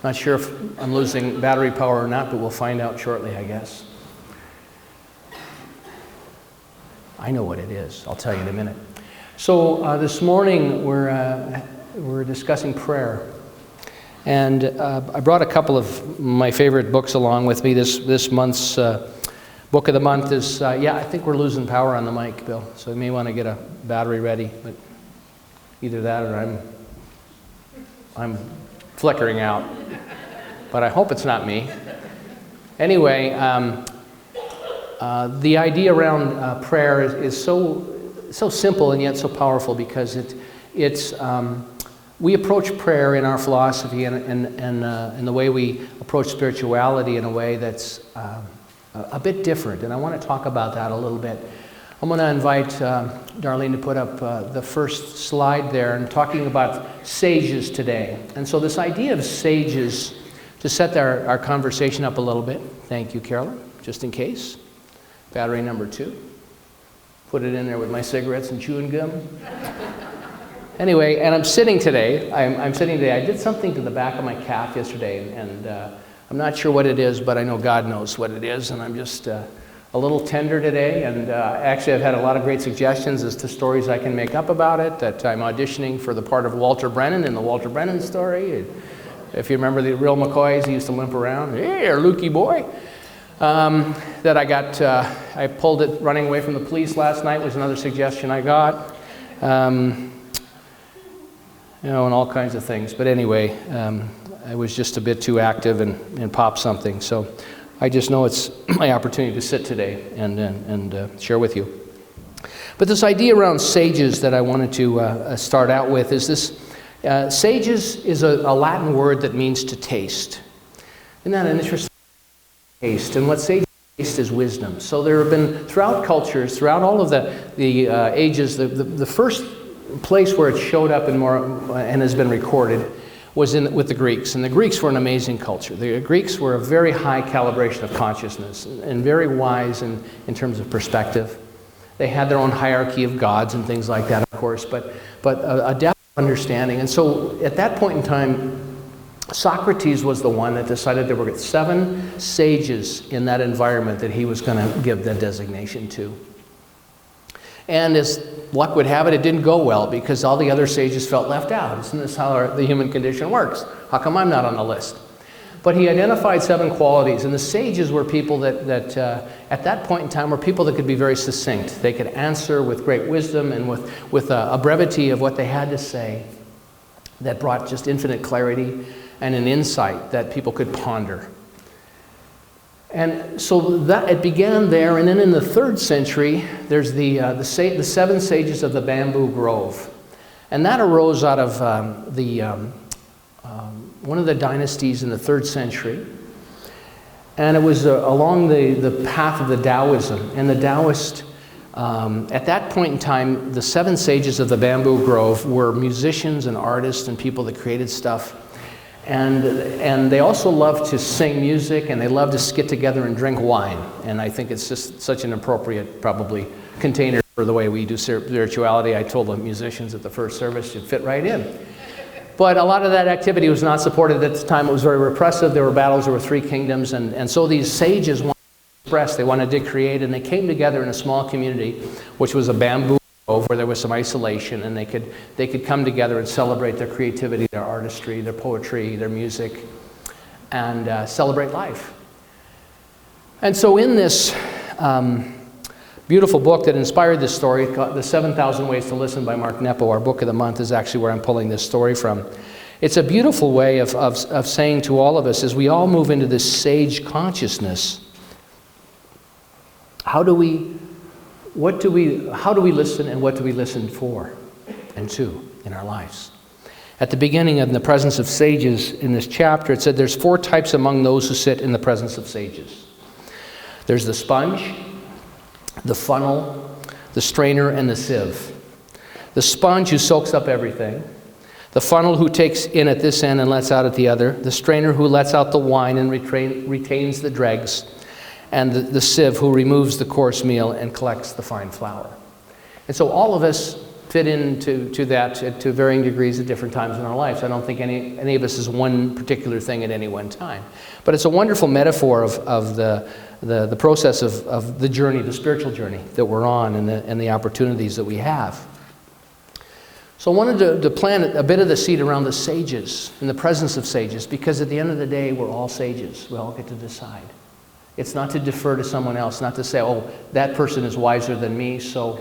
Not sure if I'm losing battery power or not, but we'll find out shortly, I guess. I know what it is. I'll tell you in a minute. So this morning we're discussing prayer. And I brought a couple of my favorite books along with me. This month's book of the month is, I think we're losing power on the mic, Bill. So you may want to get a battery ready. But either that or I'm flickering out. But I hope it's not me. Anyway, the idea around prayer is so simple and yet so powerful, because we approach prayer in our philosophy and the way we approach spirituality in a way that's a bit different. And I want to talk about that a little bit. I'm going to invite Darlene to put up the first slide there, and talking about sages today. And so this idea of sages, to set our conversation up a little bit. Thank you, Carolyn, just in case. Battery number 2. Put it in there with my cigarettes and chewing gum. Anyway, and I'm sitting today. I did something to the back of my calf yesterday, and I'm not sure what it is, but I know God knows what it is, and I'm just a little tender today. And actually, I've had a lot of great suggestions as to stories I can make up about it. That I'm auditioning for the part of Walter Brennan in the Walter Brennan story. If you remember the real McCoys, he used to limp around. Hey, Lukey boy. That I pulled it running away from the police last night was another suggestion I got. And all kinds of things. But anyway, I was just a bit too active and popped something. So I just know it's my opportunity to sit today and share with you. But this idea around sages that I wanted to start out with is this. Sages is a Latin word that means to taste. Isn't that an interesting taste? And what sages taste is wisdom. So there have been, throughout cultures, throughout all of the ages, the first place where it showed up and has been recorded was with the Greeks. And the Greeks were an amazing culture. The Greeks were a very high calibration of consciousness and very wise in terms of perspective. They had their own hierarchy of gods and things like that, of course, but a depth of understanding. And so at that point in time, Socrates was the one that decided there were 7 sages in that environment that he was going to give the designation to. And as luck would have it, it didn't go well, because all the other sages felt left out. Isn't this how the human condition works? How come I'm not on the list? But he identified 7 qualities, and the sages were people that at that point in time were people that could be very succinct. They could answer with great wisdom and with a brevity of what they had to say that brought just infinite clarity and an insight that people could ponder. And so that it began there, and then in the 3rd century, there's the 7 sages of the Bamboo Grove, and that arose out of one of the dynasties in the 3rd century, and it was along the path of the Taoism. And the Taoist, at that point in time, the 7 sages of the Bamboo Grove were musicians and artists and people that created stuff. And they also love to sing music, and they love to get together and drink wine. And I think it's just such an appropriate, probably, container for the way we do spirituality. I told the musicians at the first service it'd fit right in. But a lot of that activity was not supported at the time. It was very repressive. There were battles over 3 kingdoms. And so these sages wanted to express, they wanted to create, and they came together in a small community, which was a bamboo grove where there was some isolation, and they could come together and celebrate their creativity, their artistry, their poetry, their music, and celebrate life. And so in this beautiful book that inspired this story, The 7,000 Ways to Listen by Mark Nepo, our book of the month, is actually where I'm pulling this story from. It's a beautiful way of saying to all of us, as we all move into this sage consciousness, how do we listen, and what do we listen for and to in our lives? At the beginning, in the presence of sages in this chapter, it said there's 4 types among those who sit in the presence of sages. There's the sponge, the funnel, the strainer, and the sieve. The sponge who soaks up everything. The funnel who takes in at this end and lets out at the other. The strainer who lets out the wine and retains the dregs. And the sieve who removes the coarse meal and collects the fine flour. And so all of us fit into that to varying degrees at different times in our lives. I don't think any of us is one particular thing at any one time. But it's a wonderful metaphor of the process of the journey, the spiritual journey that we're on, and the opportunities that we have. So I wanted to plant a bit of the seed around the sages, in the presence of sages, because at the end of the day, we're all sages. We all get to decide. It's not to defer to someone else, not to say, oh, that person is wiser than me, so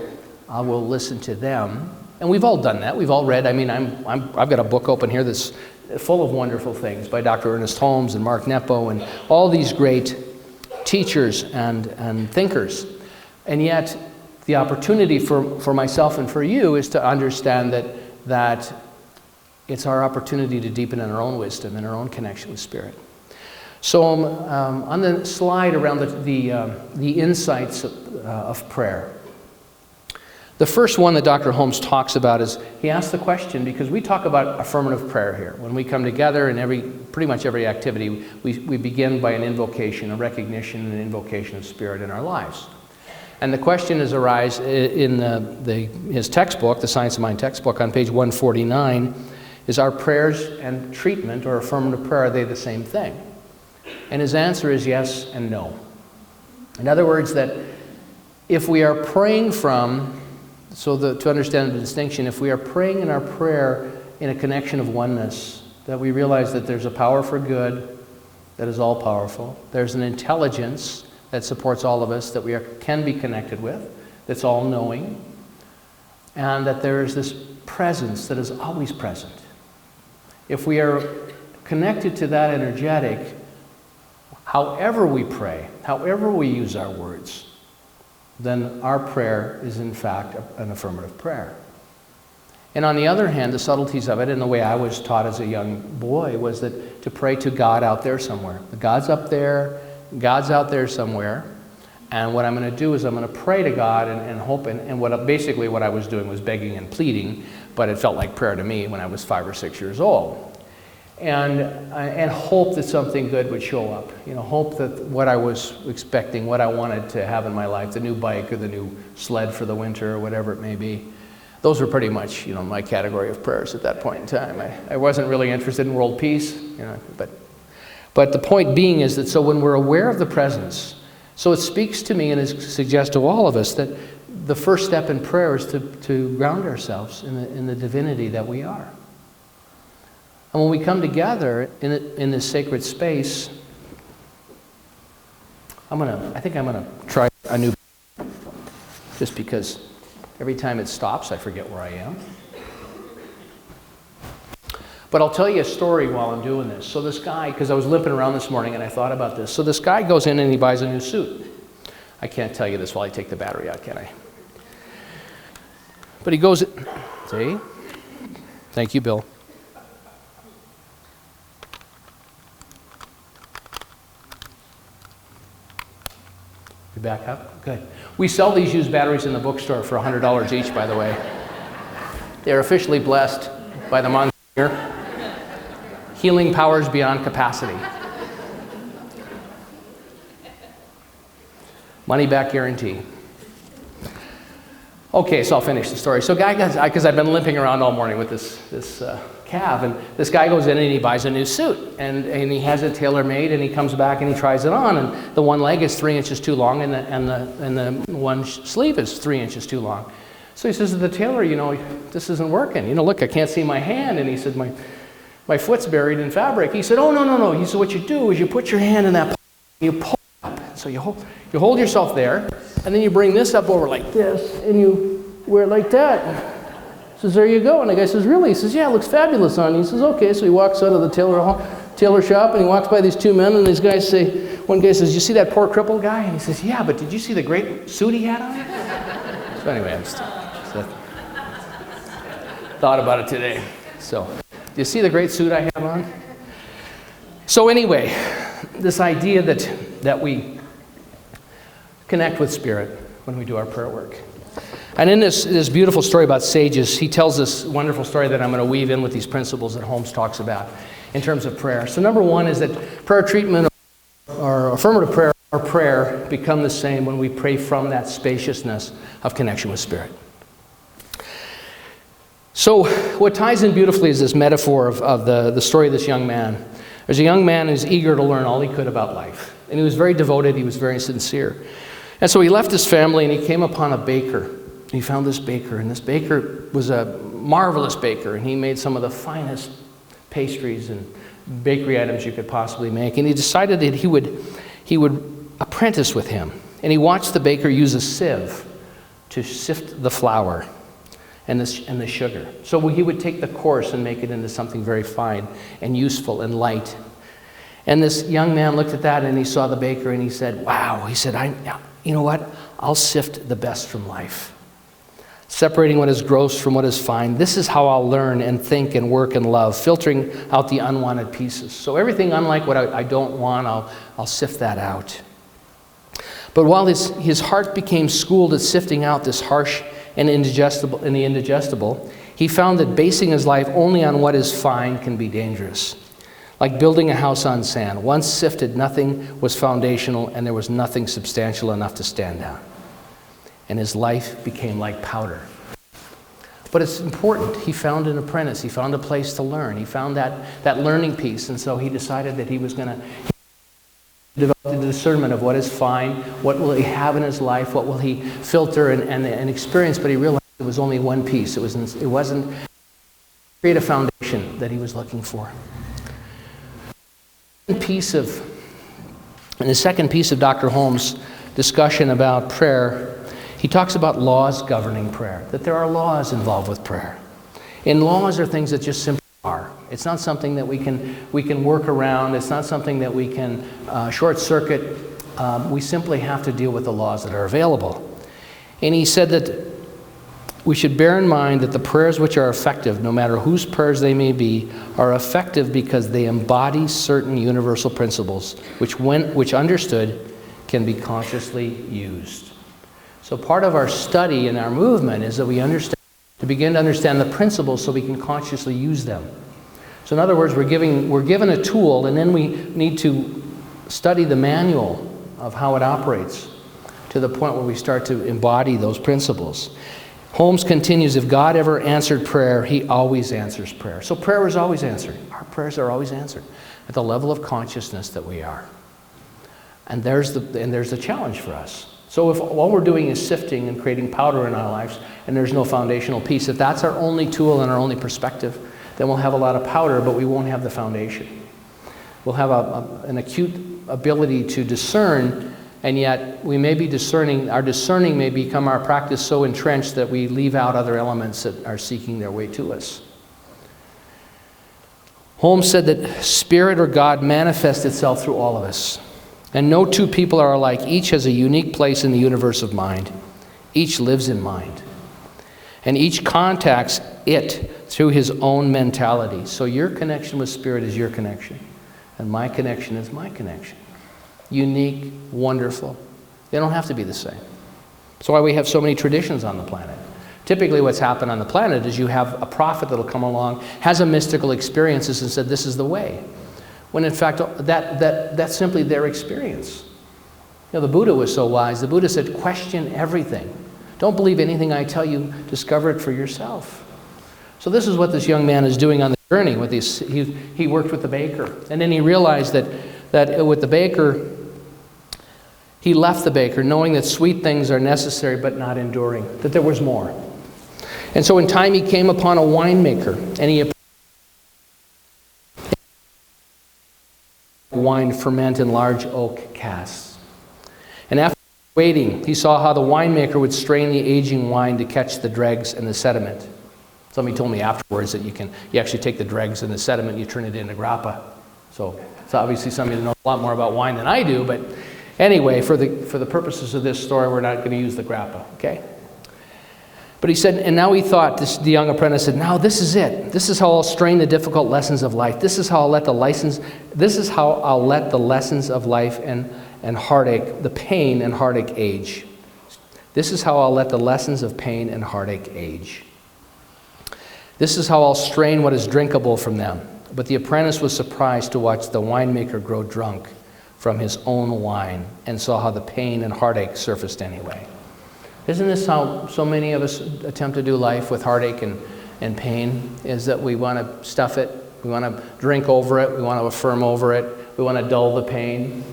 I will listen to them. And we've all done that. We've all read. I mean, I've got a book open here that's full of wonderful things by Dr. Ernest Holmes and Mark Nepo and all these great teachers and thinkers. And yet, the opportunity for myself and for you is to understand that it's our opportunity to deepen in our own wisdom and our own connection with Spirit. So on the slide around the insights of prayer, the first one that Dr. Holmes talks about is, he asks the question, because we talk about affirmative prayer here. When we come together in pretty much every activity, we begin by an invocation, a recognition and an invocation of Spirit in our lives. And the question is arise in his textbook, the Science of Mind textbook, on page 149, is our prayers and treatment or affirmative prayer, are they the same thing? And his answer is yes and no. In other words, that if we are praying from, to understand the distinction, if we are praying in our prayer in a connection of oneness, that we realize that there's a power for good that is all powerful, there's an intelligence that supports all of us that we can be connected with, that's all knowing, and that there is this presence that is always present. If we are connected to that energetic, however we pray, however we use our words, then our prayer is in fact an affirmative prayer. And on the other hand, the subtleties of it, and the way I was taught as a young boy, was that to pray to God out there somewhere. God's up there, God's out there somewhere, and what I'm going to do is I'm going to pray to God and hope, and basically what I was doing was begging and pleading, but it felt like prayer to me when I was 5 or 6 years old. And hope that something good would show up. Hope that what I was expecting, what I wanted to have in my life, the new bike or the new sled for the winter or whatever it may be, those were pretty much, my category of prayers at that point in time. I wasn't really interested in world peace, but the point being is that so when we're aware of the presence, so it speaks to me and it suggests to all of us that the first step in prayer is to ground ourselves in the divinity that we are. And when we come together in this sacred space, I think I'm gonna try a new, just because every time it stops, I forget where I am. But I'll tell you a story while I'm doing this. So this guy, because I was limping around this morning and I thought about this. So this guy goes in and he buys a new suit. I can't tell you this while I take the battery out, can I? But he goes, see? Thank you, Bill. You back up? Good. We sell these used batteries in the bookstore for $100 each, by the way. They're officially blessed by the Monsignor. Healing powers beyond capacity. Money back guarantee. Okay, so I'll finish the story. So guy goes, because I've been limping around all morning with this calf, and this guy goes in and he buys a new suit, and he has it tailor-made, and he comes back and he tries it on, and the one leg is 3 inches too long, and the one sleeve is 3 inches too long. So he says to the tailor, this isn't working. Look, I can't see my hand, and he said, my foot's buried in fabric. He said, oh, no. He said, what you do is you put your hand in that pocket, and you pull up. So you hold yourself there, and then you bring this up over like this, and you wear it like that. He says, there you go. And the guy says, really? He says, yeah, it looks fabulous on you. He says, okay. So he walks out of the tailor shop, and he walks by these two men, and these guys say, one guy says, you see that poor crippled guy? And he says, yeah, but did you see the great suit he had on? So anyway, thought about it today. So, do you see the great suit I have on? So anyway, this idea that we connect with Spirit when we do our prayer work. And in this beautiful story about sages, he tells this wonderful story that I'm going to weave in with these principles that Holmes talks about in terms of prayer. So number one is that prayer treatment or affirmative prayer or prayer become the same when we pray from that spaciousness of connection with Spirit. So what ties in beautifully is this metaphor of the story of this young man. There's a young man who's eager to learn all he could about life. And he was very devoted, he was very sincere. And so he left his family and he came upon a baker. He found this baker, and this baker was a marvelous baker, and he made some of the finest pastries and bakery items you could possibly make. And he decided that he would apprentice with him. And he watched the baker use a sieve to sift the flour and the sugar. So he would take the coarse and make it into something very fine and useful and light. And this young man looked at that and he saw the baker and he said, wow, he said, you know what? I'll sift the best from life. Separating what is gross from what is fine. This is how I'll learn and think and work and love, filtering out the unwanted pieces. So everything unlike what I don't want, I'll sift that out. But while his heart became schooled at sifting out this harsh and the indigestible, he found that basing his life only on what is fine can be dangerous. Like building a house on sand. Once sifted, nothing was foundational and there was nothing substantial enough to stand on. And his life became like powder. But it's important. He found an apprentice. He found a place to learn. He found that learning piece. And so he decided that he was going to develop the discernment of what is fine, what will he have in his life, what will he filter and experience. But he realized it was only one piece. It wasn't create a foundation that he was looking for. In the second piece of Dr. Holmes' discussion about prayer, he talks about laws governing prayer, that there are laws involved with prayer. And laws are things that just simply are. It's not something that we can work around. It's not something that we can short circuit. We simply have to deal with the laws that are available. And he said that we should bear in mind that the prayers which are effective, no matter whose prayers they may be, are effective because they embody certain universal principles which understood can be consciously used. So part of our study and our movement is that we begin to understand the principles so we can consciously use them. So in other words, we're given a tool, and then we need to study the manual of how it operates to the point where we start to embody those principles. Holmes continues, if God ever answered prayer, he always answers prayer. So prayer is always answered. Our prayers are always answered at the level of consciousness that we are. And there's the challenge for us. So if all we're doing is sifting and creating powder in our lives, and there's no foundational piece, if that's our only tool and our only perspective, then we'll have a lot of powder, but we won't have the foundation. We'll have an acute ability to discern, and yet we may be discerning, our discerning may become our practice so entrenched that we leave out other elements that are seeking their way to us. Holmes said that Spirit or God manifests itself through all of us. And no two people are alike. Each has a unique place in the universe of mind. Each lives in mind. And each contacts it through his own mentality. So your connection with Spirit is your connection. And my connection is my connection. Unique, wonderful. They don't have to be the same. That's why we have so many traditions on the planet. Typically what's happened on the planet is you have a prophet that'll come along, has a mystical experiences and said, this is the way. When in fact, that's simply their experience. You know, the Buddha was so wise. The Buddha said, question everything. Don't believe anything I tell you. Discover it for yourself. So this is what this young man is doing on the journey. With these, he worked with the baker. And then he realized that with the baker, he left the baker knowing that sweet things are necessary but not enduring, that there was more. And so in time he came upon a winemaker, and he wine ferment in large oak casks. And after waiting, he saw how the winemaker would strain the aging wine to catch the dregs and the sediment. Somebody told me afterwards that you actually take the dregs and the sediment and you turn it into grappa. So it's obviously somebody that knows a lot more about wine than I do, but anyway, for the purposes of this story, we're not going to use the grappa, okay? But he said, and now he thought, the young apprentice said, now this is it. This is how I'll strain the difficult lessons of life. This is how I'll let the lessons of life and heartache, the pain and heartache age. This is how I'll let the lessons of pain and heartache age. This is how I'll strain what is drinkable from them. But the apprentice was surprised to watch the winemaker grow drunk from his own wine and saw how the pain and heartache surfaced anyway. Isn't this how so many of us attempt to do life, with heartache and pain is that we want to stuff it, we want to drink over it, we want to affirm over it, we want to dull the pain.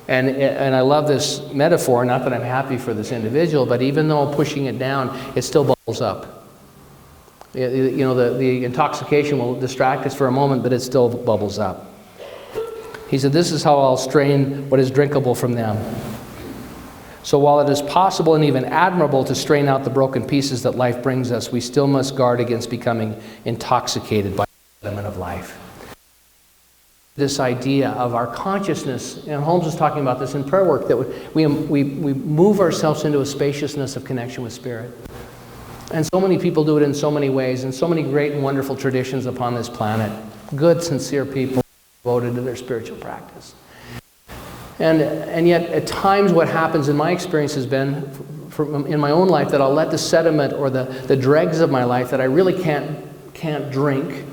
And I love this metaphor, not that I'm happy for this individual, but even though pushing it down, it still bubbles up. The intoxication will distract us for a moment, but it still bubbles up. He said, this is how I'll strain what is drinkable from them. So while it is possible and even admirable to strain out the broken pieces that life brings us, we still must guard against becoming intoxicated by the element of life. This idea of our consciousness, and Holmes was talking about this in prayer work, that we move ourselves into a spaciousness of connection with Spirit. And so many people do it in so many ways, and so many great and wonderful traditions upon this planet. Good, sincere people devoted to their spiritual practice. And yet, at times, what happens in my experience has been, in my own life, that I'll let the sediment or the dregs of my life that I really can't drink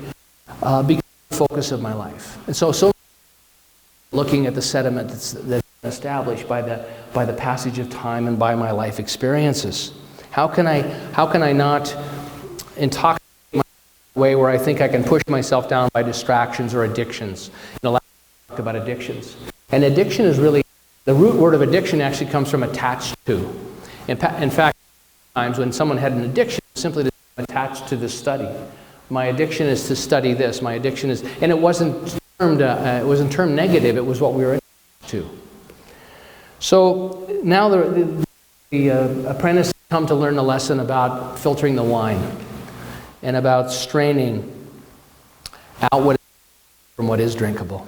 become the focus of my life. And so looking at the sediment that's established by the passage of time and by my life experiences. How can I not intoxicate my way where I think I can push myself down by distractions or addictions? Last week we talked about addictions. And addiction is really, the root word of addiction actually comes from attached to. In fact, times when someone had an addiction, simply attached to the study. My addiction is to study this. My addiction is, and it wasn't termed negative. It was what we were attached to. So now the apprentice come to learn a lesson about filtering the wine and about straining out what is from what is drinkable.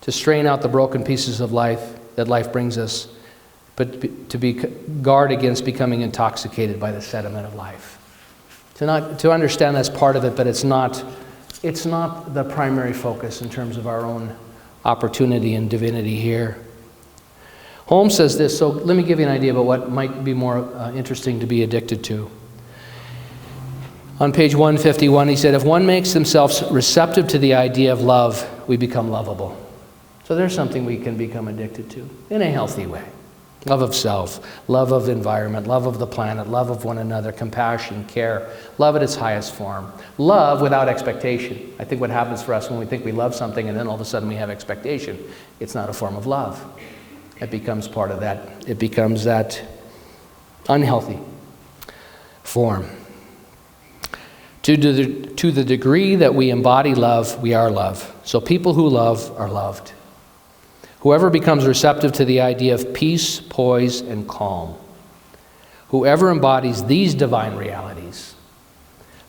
To strain out the broken pieces of life that life brings us, but to guard against becoming intoxicated by the sediment of life. To understand that's part of it, but it's not the primary focus in terms of our own opportunity and divinity here. Holmes says this, so let me give you an idea about what might be more interesting to be addicted to. On page 151, he said, if one makes themselves receptive to the idea of love, we become lovable. So there's something we can become addicted to in a healthy way. Love of self, love of the environment, love of the planet, love of one another, compassion, care, love at its highest form. Love without expectation. I think what happens for us when we think we love something and then all of a sudden we have expectation, it's not a form of love. It becomes part of that. It becomes that unhealthy form. To the degree that we embody love, we are love. So people who love are loved. Whoever becomes receptive to the idea of peace, poise, and calm, whoever embodies these divine realities,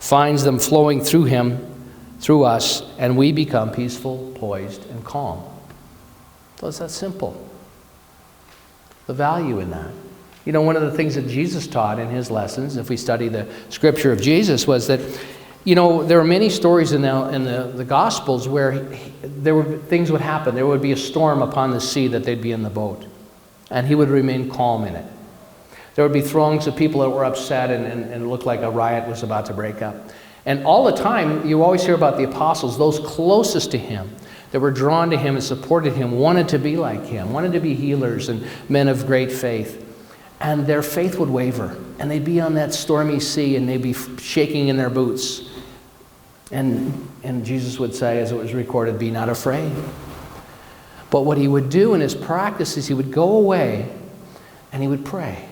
finds them flowing through him, through us, and we become peaceful, poised, and calm. So it's that simple. The value in that. One of the things that Jesus taught in his lessons, if we study the scripture of Jesus, was that, there are many stories in the Gospels where things would happen. There would be a storm upon the sea that they'd be in the boat, and he would remain calm in it. There would be throngs of people that were upset and it looked like a riot was about to break up. And all the time, you always hear about the apostles, those closest to him, that were drawn to him and supported him, wanted to be like him, wanted to be healers and men of great faith. And their faith would waver, and they'd be on that stormy sea, and they'd be shaking in their boots. And Jesus would say, as it was recorded, be not afraid. But what he would do in his practice is he would go away and he would pray.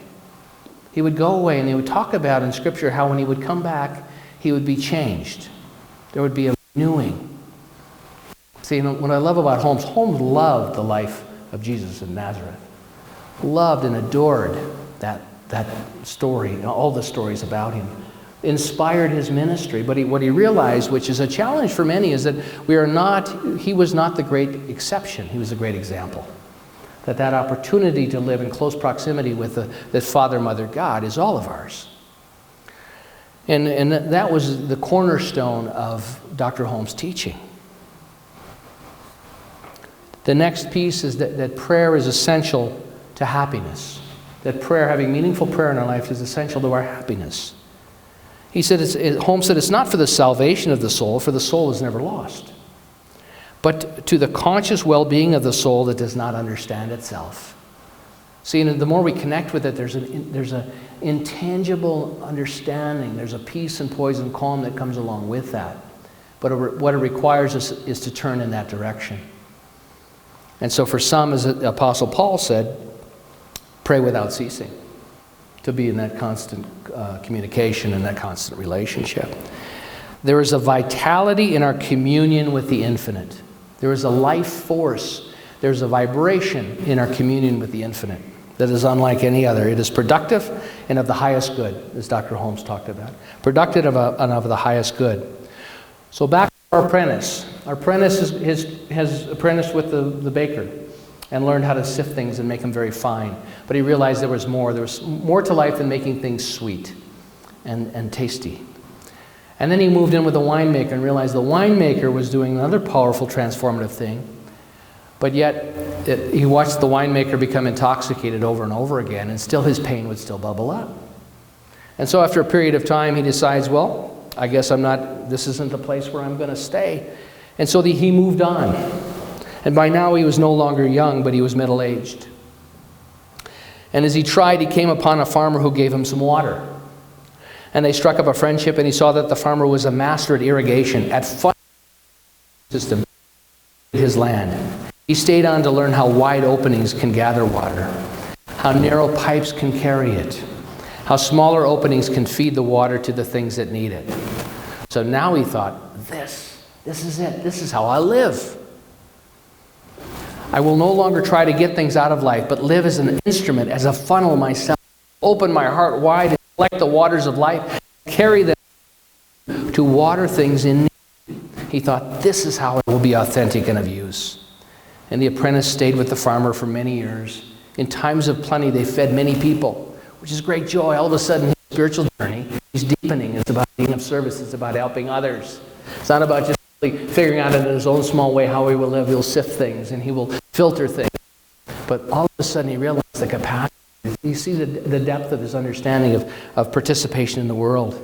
He would go away and he would talk about in Scripture how when he would come back, he would be changed. There would be a renewing. See, what I love about Holmes loved the life of Jesus in Nazareth. Loved and adored that story, all the stories about him. Inspired his ministry, but what he realized, which is a challenge for many, is that he was not the great exception, he was the great example. That opportunity to live in close proximity with the Father, Mother, God is all of ours. And that was the cornerstone of Dr. Holmes' teaching. The next piece is that prayer is essential to happiness. That prayer, having meaningful prayer in our life, is essential to our happiness. He said, Holmes said, it's not for the salvation of the soul, for the soul is never lost, but to the conscious well-being of the soul that does not understand itself. See, and the more we connect with it, there's an intangible understanding. There's a peace and poise and calm that comes along with that. But what it requires us is to turn in that direction. And so for some, as the Apostle Paul said, pray without ceasing, to be in that constant communication and that constant relationship. There is a vitality in our communion with the infinite. There is a life force. There's a vibration in our communion with the infinite that is unlike any other. It is productive and of the highest good, as Dr. Holmes talked about. Productive and of the highest good. So back to our apprentice. Our apprentice has apprenticed with the baker and learned how to sift things and make them very fine. But he realized there was more. There was more to life than making things sweet and tasty. And then he moved in with the winemaker and realized the winemaker was doing another powerful transformative thing. But yet, he watched the winemaker become intoxicated over and over again, and still his pain would still bubble up. And so after a period of time, he decides, well, I guess this isn't the place where I'm going to stay. And so he moved on. And by now he was no longer young, but he was middle-aged. And as he tried, he came upon a farmer who gave him some water. And they struck up a friendship, and he saw that the farmer was a master at irrigation, at funding system in his land. He stayed on to learn how wide openings can gather water, how narrow pipes can carry it, how smaller openings can feed the water to the things that need it. So now he thought, this is it. This is how I live. I will no longer try to get things out of life, but live as an instrument, as a funnel myself. Open my heart wide and collect the waters of life, carry them to water things in need. He thought, this is how it will be authentic and of use. And the apprentice stayed with the farmer for many years. In times of plenty, they fed many people, which is great joy. All of a sudden, his spiritual journey is deepening. It's about being of service. It's about helping others. It's not about just figuring out in his own small way how he will live. He'll sift things and he will filter things. But all of a sudden, he realized the capacity. You see the depth of his understanding of participation in the world.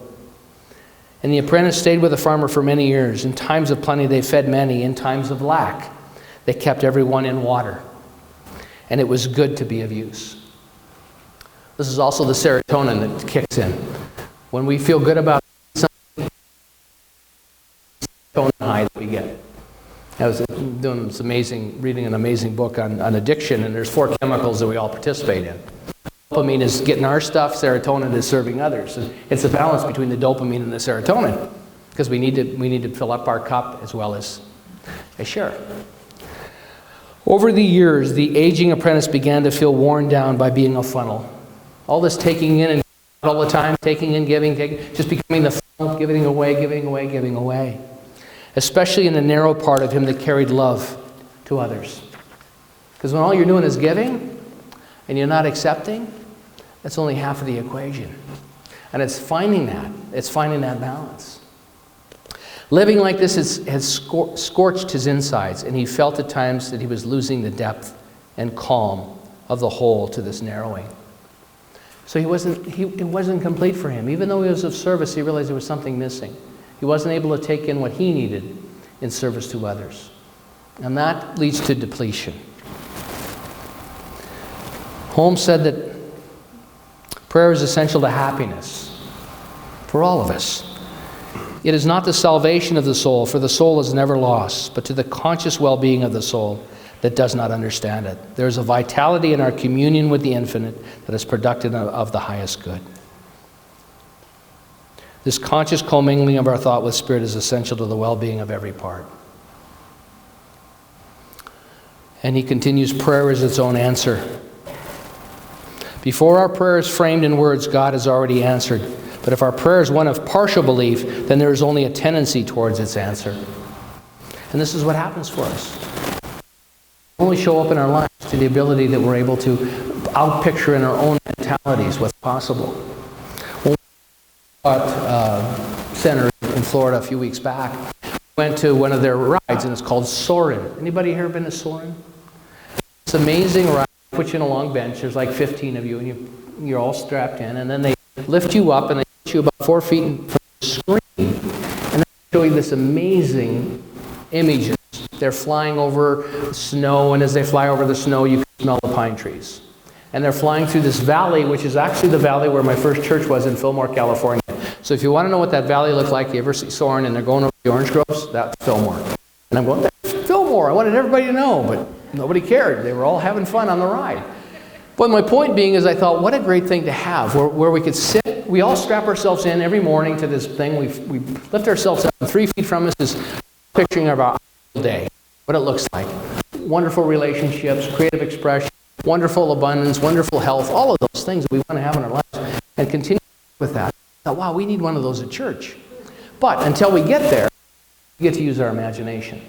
And the apprentice stayed with the farmer for many years. In times of plenty, they fed many. In times of lack, they kept everyone in water. And it was good to be of use. This is also the serotonin that kicks in. When we feel good about something, serotonin high that we get. I was reading an amazing book on addiction, and there's 4 chemicals that we all participate in. Dopamine is getting our stuff, serotonin is serving others. And it's a balance between the dopamine and the serotonin, because we need to fill up our cup as well as share. Over the years, the aging apprentice began to feel worn down by being a funnel. All this taking in and all the time, taking in, giving, just becoming the funnel, giving away. Especially in the narrow part of him that carried love to others. Because when all you're doing is giving, and you're not accepting, that's only half of the equation. And it's finding that balance. Living like this has scorched his insides, and he felt at times that he was losing the depth and calm of the whole to this narrowing. So it wasn't complete for him. Even though he was of service, he realized there was something missing. He wasn't able to take in what he needed in service to others. And that leads to depletion. Holmes said that prayer is essential to happiness for all of us. It is not the salvation of the soul, for the soul is never lost, but to the conscious well-being of the soul that does not understand it. There is a vitality in our communion with the infinite that is productive of the highest good. This conscious commingling of our thought with spirit is essential to the well-being of every part. And he continues, prayer is its own answer. Before our prayer is framed in words, God has already answered. But if our prayer is one of partial belief, then there is only a tendency towards its answer. And this is what happens for us. We only show up in our lives to the ability that we're able to outpicture in our own mentalities what's possible. When we were at Center in Florida a few weeks back, we went to one of their rides, and it's called Soarin'. Anybody here been to Soarin'? It's an amazing ride. They put you in a long bench. There's like 15 of you, and you're all strapped in, and then they lift you up, and they put you about 4 feet from the screen, and they show you this amazing images. They're flying over snow, and as they fly over the snow, you can smell the pine trees. And they're flying through this valley, which is actually the valley where my first church was in Fillmore, California. So if you want to know what that valley looked like, you ever see Soren and they're going over the orange groves? That's Fillmore. And I'm going, that's Fillmore. I wanted everybody to know, but nobody cared. They were all having fun on the ride. But my point being is I thought, what a great thing to have, where we could sit. We all strap ourselves in every morning to this thing. We lift ourselves up, and 3 feet from us is picturing of our ideal day, what it looks like. Wonderful relationships, creative expression, wonderful abundance, wonderful health, all of those things that we want to have in our lives, and continue with that. I thought, wow, we need one of those at church. But until we get there, we get to use our imagination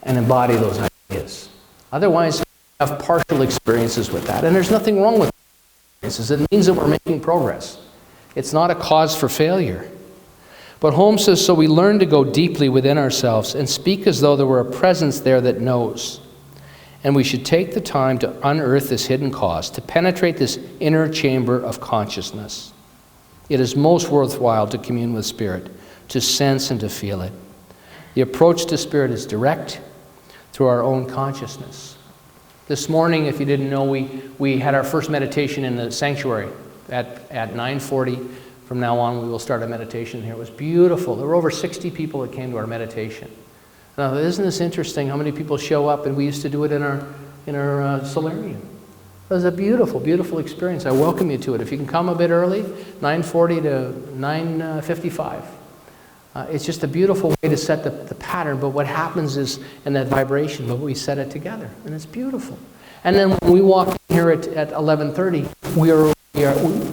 and embody those ideas. Otherwise, we have partial experiences with that. And there's nothing wrong with experiences. It means that we're making progress. It's not a cause for failure. But Holmes says, so we learn to go deeply within ourselves and speak as though there were a presence there that knows. And we should take the time to unearth this hidden cause, to penetrate this inner chamber of consciousness. It is most worthwhile to commune with Spirit, to sense and to feel it. The approach to Spirit is direct through our own consciousness. This morning, if you didn't know, we had our first meditation in the sanctuary at 9:40. From now on, we will start a meditation here. It was beautiful. There were over 60 people that came to our meditation. Now, isn't this interesting how many people show up? And we used to do it in our solarium. It was a beautiful, beautiful experience. I welcome you to it. If you can come a bit early, 9:40 to 9:55. It's just a beautiful way to set the pattern, but what happens is, in that vibration, but we set it together, and it's beautiful. And then when we walk in here at 11:30,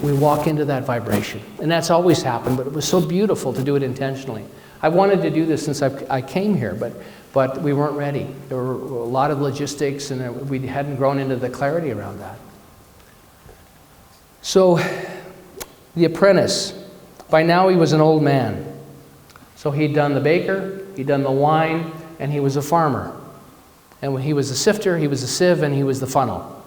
we walk into that vibration. And that's always happened, but it was so beautiful to do it intentionally. I wanted to do this since I came here, but we weren't ready. There were a lot of logistics, and we hadn't grown into the clarity around that. So, the apprentice, by now he was an old man. So he'd done the baker, he'd done the wine, and he was a farmer. And when he was a sifter, he was a sieve, and he was the funnel.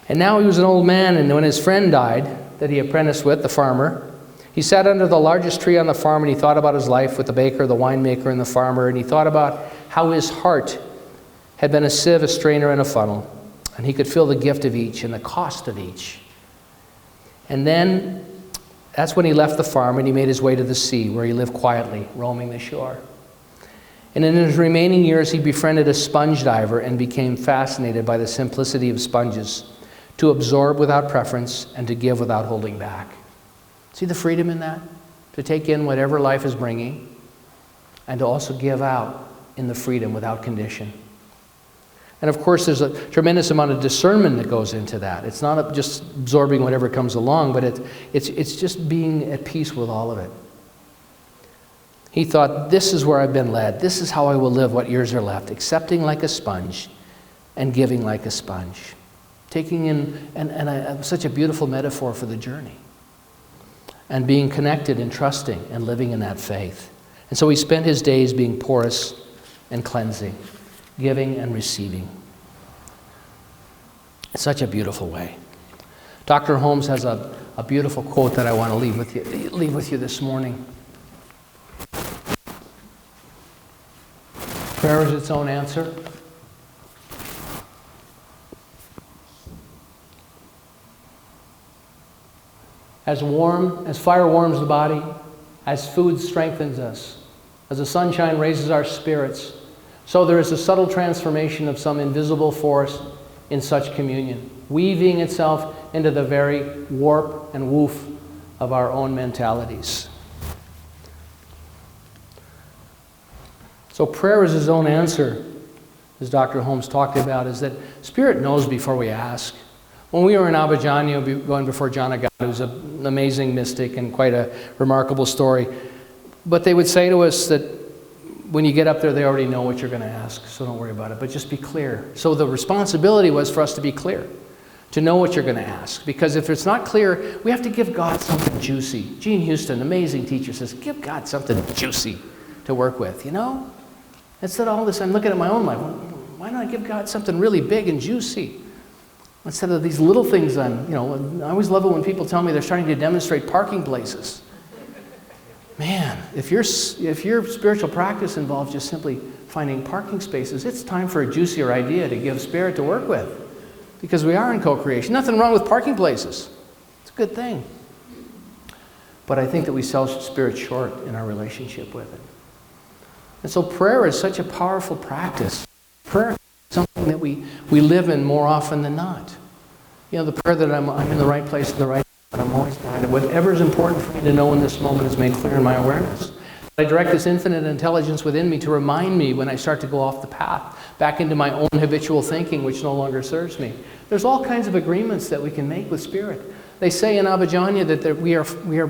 And now he was an old man, and when his friend died, that he apprenticed with, the farmer, he sat under the largest tree on the farm, and he thought about his life with the baker, the winemaker, and the farmer, and he thought about how his heart had been a sieve, a strainer, and a funnel, and he could feel the gift of each and the cost of each. And then that's when he left the farm and he made his way to the sea, where he lived quietly, roaming the shore. And in his remaining years, he befriended a sponge diver and became fascinated by the simplicity of sponges, to absorb without preference and to give without holding back. See the freedom in that? To take in whatever life is bringing and to also give out in the freedom without condition. And of course, there's a tremendous amount of discernment that goes into that. It's not just absorbing whatever comes along, but it's just being at peace with all of it. He thought, this is where I've been led. This is how I will live what years are left, accepting like a sponge and giving like a sponge. Taking in, such a beautiful metaphor for the journey. And being connected and trusting and living in that faith. And so he spent his days being porous and cleansing, giving and receiving. It's such a beautiful way. Dr. Holmes has a beautiful quote that I want to leave with you this morning. Prayer is its own answer. As fire warms the body, as food strengthens us, as the sunshine raises our spirits, so there is a subtle transformation of some invisible force in such communion, weaving itself into the very warp and woof of our own mentalities. So prayer is his own answer, as Dr. Holmes talked about, is that Spirit knows before we ask. When we were in Abidjan, going before John Agad, who's an amazing mystic and quite a remarkable story, but they would say to us that when you get up there, they already know what you're going to ask, so don't worry about it, but just be clear. So the responsibility was for us to be clear, to know what you're going to ask, because if it's not clear, we have to give God something juicy. Gene Houston, amazing teacher, says, give God something juicy to work with, you know? Instead of all this, I'm looking at my own life, why don't I give God something really big and juicy? Instead of these little things I always love it when people tell me they're starting to demonstrate parking places. Man, if your spiritual practice involves just simply finding parking spaces, it's time for a juicier idea to give Spirit to work with. because we are in co-creation. Nothing wrong with parking places. It's a good thing. But I think that we sell Spirit short in our relationship with it. And so prayer is such a powerful practice. Prayer is something that we live in more often than not. You know, the prayer that I'm in the right place at the right time, I'm always guided. Whatever is important for me to know in this moment is made clear in my awareness. I direct this infinite intelligence within me to remind me when I start to go off the path, back into my own habitual thinking, which no longer serves me. There's all kinds of agreements that we can make with Spirit. They say in Abhijñana that we are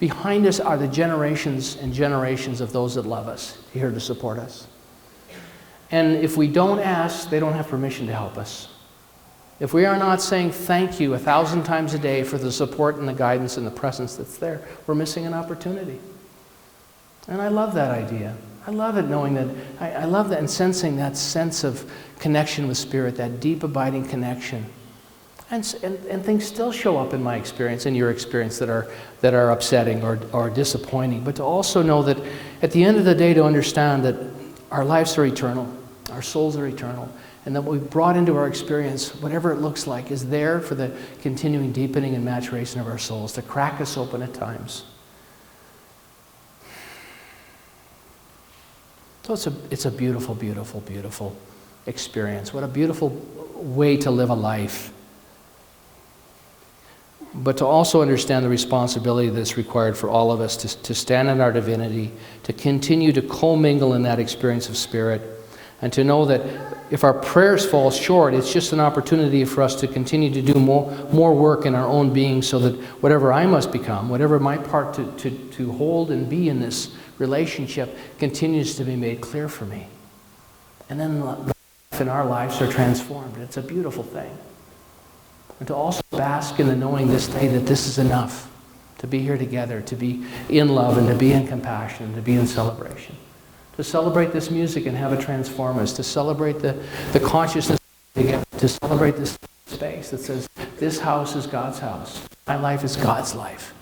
behind us are the generations and generations of those that love us, here to support us. And if we don't ask, they don't have permission to help us. If we are not saying thank you 1,000 times a day for the support and the guidance and the presence that's there, we're missing an opportunity. And I love that idea. I love it knowing that, I love that and sensing that sense of connection with Spirit, that deep abiding connection. And things still show up in my experience, in your experience, that are upsetting or disappointing. But to also know that at the end of the day, to understand that our lives are eternal, our souls are eternal, and that what we've brought into our experience, whatever it looks like, is there for the continuing deepening and maturation of our souls, to crack us open at times. So it's a beautiful, beautiful, beautiful experience. What a beautiful way to live a life. But to also understand the responsibility that's required for all of us to stand in our divinity, to continue to commingle in that experience of Spirit, and to know that if our prayers fall short, it's just an opportunity for us to continue to do more work in our own being, so that whatever I must become, whatever my part to hold and be in this relationship, continues to be made clear for me. And then life and our lives are transformed. It's a beautiful thing. And to also bask in the knowing this day that this is enough, to be here together, to be in love and to be in compassion and to be in celebration. To celebrate this music and have it transform us, to celebrate the consciousness together, to celebrate this space that says, this house is God's house. My life is God's life.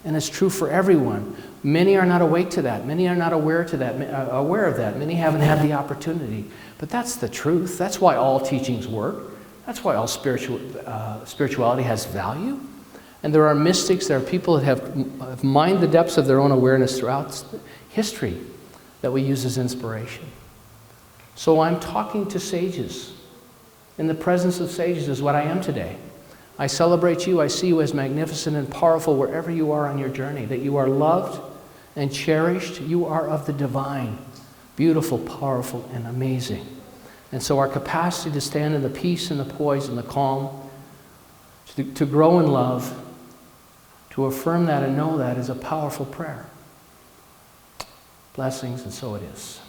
And it's true for everyone. Many are not awake to that. Many are not aware of that. Many haven't had the opportunity. But that's the truth. That's why all teachings work. That's why all spirituality has value. And there are mystics, there are people that have mined the depths of their own awareness throughout history that we use as inspiration. So I'm talking to sages. In the presence of sages is what I am today. I celebrate you. I see you as magnificent and powerful wherever you are on your journey, that you are loved and cherished. You are of the divine, beautiful, powerful, and amazing. And so our capacity to stand in the peace and the poise and the calm, to grow in love, to affirm that and know that is a powerful prayer. Blessings, and so it is.